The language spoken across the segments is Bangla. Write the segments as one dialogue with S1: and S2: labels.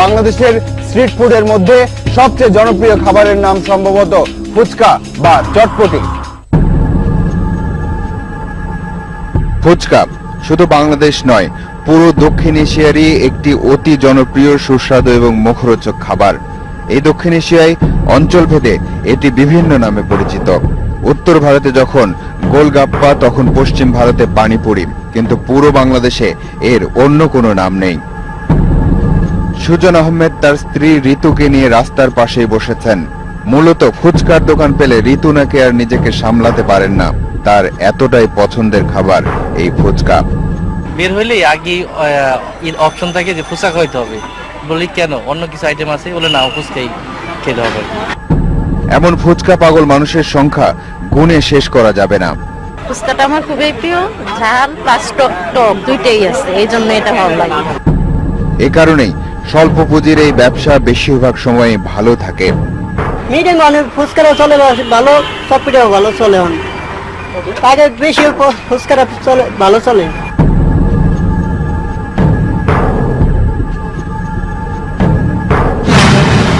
S1: বাংলাদেশের স্ট্রিট ফুডের মধ্যে সবচেয়ে জনপ্রিয় খাবারের নাম সম্ভবত ফুচকা বা চটপটি। ফুচকা শুধু বাংলাদেশ নয়, পুরো দক্ষিণ এশিয়ারই একটি অতি জনপ্রিয়, সুস্বাদু এবং মুখরোচক খাবার। এই দক্ষিণ এশিয়ায় অঞ্চলভেদে এটি বিভিন্ন নামে পরিচিত। উত্তর ভারতে যখন গোলগাপ্পা, তখন পশ্চিম ভারতে পানিপুরি, কিন্তু পুরো বাংলাদেশে এর অন্য কোনো নাম নেই। সুজন আহমেদ তার স্ত্রী ঋতুকে নিয়ে রাস্তার পাশেই বসেছেন। মূলত ফুচকার দোকান পেলে ঋতু নাকি আর নিজেকে সামলাতে পারেন না, তার এতটাই পছন্দের খাবার এই ফুচকা।
S2: বের হইলে আগে অপশন থাকে যে ফুচকা খাইতে হবে, বলি কেন অন্য কিছু আইটেম আছে, বলে না ফুচকাই খেতে হবে।
S1: এমন ফুচকা পাগল মানুষের সংখ্যা গুণে শেষ করা যাবে না।
S3: ফুচকাটা আমার খুবই প্রিয়, ঝাল প্লাস টক দুইটাই আছে, এই জন্য এটা ভালো লাগে।
S1: এ কারণেই স্বল্প পুঁজির এই ব্যবসা বেশিরভাগ সময় ভালো থাকে।
S4: মিডিয়াম মানে ফুচকাটা চলে ভালো, চটপটিও ভালো চলে, আগে বেশি ফুচকাটা চলে ভালো চলে।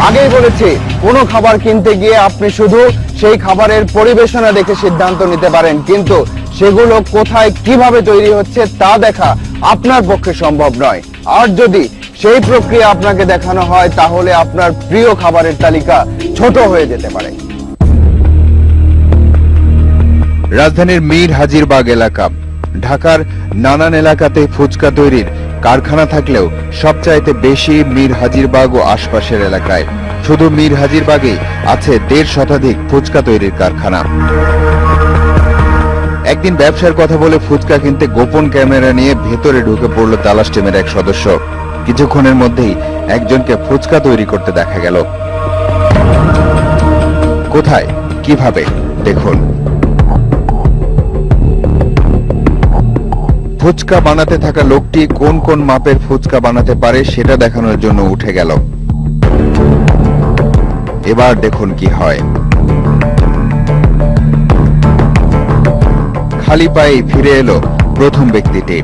S1: আগেই বলেছি, কোনো খাবার কিনতে গিয়ে আপনি শুধু সেই খাবারের পরিবেশনা দেখে সিদ্ধান্ত নিতে পারেন, কিন্তু সেগুলো কোথায় কিভাবে তৈরি হচ্ছে তা দেখা আপনার পক্ষে সম্ভব নয়। আর যদি সেই প্রক্রিয়া আপনাকে দেখানো হয়, তাহলে আপনার প্রিয় খাবারের তালিকা ছোট হয়ে যেতে পারে। রাজধানীর মীর হাজিরবাগ এলাকা, ঢাকার নানান এলাকাতে ফুচকা তৈরির কারখানা থাকলেও সবচাইতে বেশি মীর হাজিরবাগ ও আশপাশের এলাকায়। শুধু মীর হাজিরবাগেই আছে 1.5 শতাধিক ফুচকা তৈরির কারখানা। একদিন ব্যবসার কথা বলে ফুচকা কিনতে গোপন ক্যামেরা নিয়ে ভেতরে ঢুকে পড়ল তালাশ টিমের এক সদস্য। কিছুক্ষণের মধ্যেই একজনকে ফুচকা তৈরি করতে দেখা গেল। কোথায়, কিভাবে, দেখুন। ফুচকা বানাতে থাকা লোকটি কোন কোন মাপের ফুচকা বানাতে পারে সেটা দেখানোর জন্য উঠে গেল। এবার দেখুন কি হয়। খালি পায়েই ফিরে এলো প্রথম ব্যক্তিটি।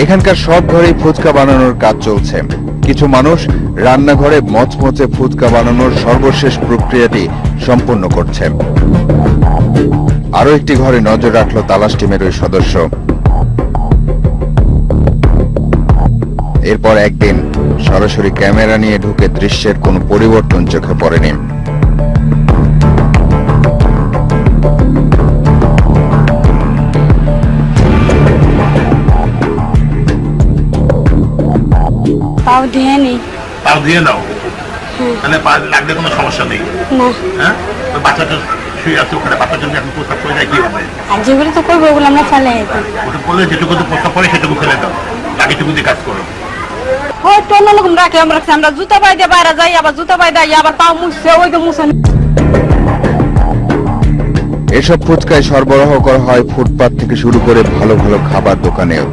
S1: এখানকার সব ঘরেই ফুচকা বানানোর কাজ চলছে। কিছু মানুষ রান্নাঘরে মচমচে ফুচকা বানানোর সর্বশেষ প্রক্রিয়াটি সম্পন্ন করছে। আরো একটি ঘরে নজর রাখলো তালাশ টিমের ওই সদস্য। এরপর একদিন সরাসরি ক্যামেরা নিয়ে ঢুকে দৃশ্যের কোনো পরিবর্তন চোখে পড়েনি।
S3: পাও দিয়ে নি,
S5: পাও দিয়ে নাও, মানে পা লাগলে কোনো সমস্যা নেই। হ্যাঁ, বাচ্চাটা শুয়ে আছে ওখানে, বাচ্চার জন্য এখন প্রস্তাব করে দেয় কি হবে?
S3: আর যেগুলো তো করবো ওগুলো আমরা ফেলে
S5: ওটা বললে যেটুকু তো প্রস্তাব করে সেটুকু ফেলে দাও, বাকিটুকু দিয়ে কাজ করো।
S3: হয়তো অন্যরকম রাখি আমরা, আমরা জুতা পাই দিয়ে বাইরে যাই, আবার জুতা পাই দেয়, আবার পাও মুছছে, ওই তো মুছে।
S1: এসব ফুচকায় সরবরাহ করা হয় ফুটপাত থেকে শুরু করে ভালো ভালো খাবার দোকানেও।